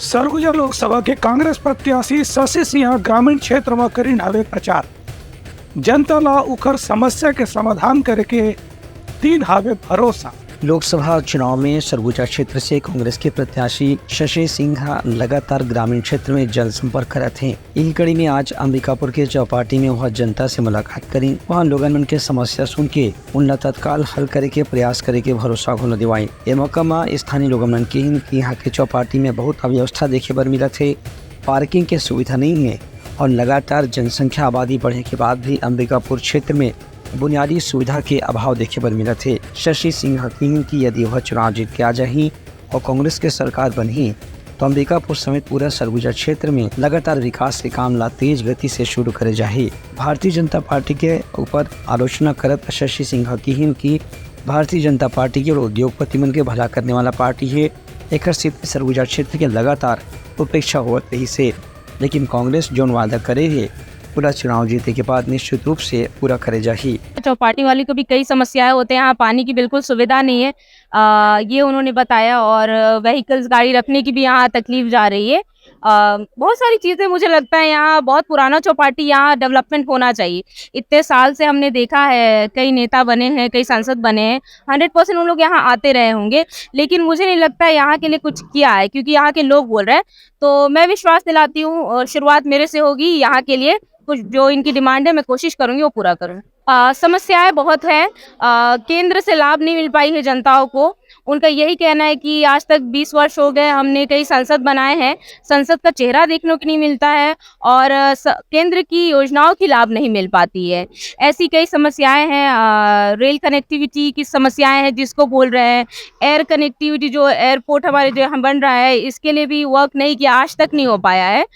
सरगुजा लोकसभा के कांग्रेस प्रत्याशी शशि सिंह ग्रामीण क्षेत्र में करी नावे प्रचार। जनता ला उखर समस्या के समाधान करके तीन हावे भरोसा। लोकसभा चुनाव में सरगुजा क्षेत्र से कांग्रेस के प्रत्याशी शशि सिंह लगातार ग्रामीण क्षेत्र में जनसंपर्क कर रहे थे। यही कड़ी में आज अंबिकापुर के चौपाटी में वह जनता से मुलाकात करी। वहाँ लोगन मन के समस्या सुन के उनका तत्काल हल करे के प्रयास करे के भरोसा होने दिवाई। ये मौका में स्थानीय लोगन मन के यहाँ के चौपाटी में बहुत अव्यवस्था देखे बर मिला थे। पार्किंग के सुविधा नहीं है और लगातार जनसंख्या आबादी बढ़ने के बाद भी अंबिकापुर क्षेत्र में बुनियादी सुविधा के अभाव देखे पर मिला थे। शशि सिंह हकीम की यदि वह चुनाव जीत के आ जाही और कांग्रेस के सरकार बनी तो अंबिकापुर समेत पूरा सरगुजा क्षेत्र में लगातार विकास के काम ला तेज गति से शुरू करे जाही। भारतीय जनता पार्टी के ऊपर आलोचना करत शशि सिंह हकीम की भारतीय जनता पार्टी के उद्योगपति मन के भला करने वाला पार्टी है। एक सरगुजा क्षेत्र के लगातार उपेक्षा होत रही से, लेकिन कांग्रेस जोन वादा करे है पूरा चुनाव जीते के बाद निश्चित रूप से पूरा करे जाही। चौपाटी वाली को भी कई समस्याएं होते हैं, यहाँ पानी की बिल्कुल सुविधा नहीं है, ये उन्होंने बताया। और व्हीकल्स गाड़ी रखने की भी यहाँ तकलीफ जा रही है। बहुत सारी चीजें, मुझे लगता है यहाँ बहुत पुराना चौपाटी, यहाँ डेवलपमेंट होना चाहिए। इतने साल से हमने देखा है, कई नेता बने हैं, कई सांसद बने हैं, 100% उन लोग यहाँ आते रहे होंगे, लेकिन मुझे नहीं लगता है यहाँ के लिए कुछ किया है, क्योंकि यहाँ के लोग बोल रहे हैं। तो मैं विश्वास दिलाती हूँ और शुरुआत मेरे से होगी। यहाँ के लिए कुछ जो इनकी डिमांड है मैं कोशिश करूंगी वो पूरा करूँ। समस्याएं बहुत हैं, केंद्र से लाभ नहीं मिल पाई है जनताओं को। उनका यही कहना है कि आज तक 20 वर्ष हो गए, हमने कई संसद बनाए हैं, संसद का चेहरा देखने को नहीं मिलता है और केंद्र की योजनाओं की लाभ नहीं मिल पाती है। ऐसी कई समस्याएं हैं। रेल कनेक्टिविटी की समस्याएं हैं जिसको बोल रहे हैं। एयर कनेक्टिविटी, जो एयरपोर्ट हमारे जो हम बन रहा है, इसके लिए भी वर्क नहीं किया, आज तक नहीं हो पाया है।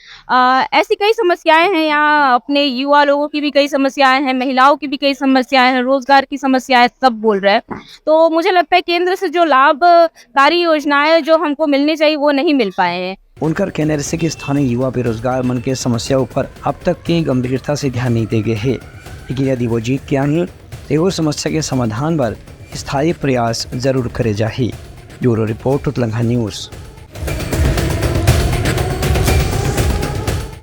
ऐसी कई समस्याएं हैं यहाँ। अपने युवा लोगों की भी कई समस्याएं हैं, महिलाओं की भी कई समस्याएं हैं, रोजगार की समस्याएं, सब बोल रहे हैं। तो मुझे लगता है केंद्र से जो लाभकारी योजनाएं जो हमको मिलनी चाहिए वो नहीं मिल पाए हैं। उनका कहना है कि स्थानीय युवा बेरोजगार मन के समस्याओं पर अब तक की गंभीरता से ध्यान नहीं दे गए है, लेकिन यदि वो जीत के आए तो वो समस्या के समाधान पर स्थायी प्रयास जरूर करे जाही। Bureau report, Telangana news.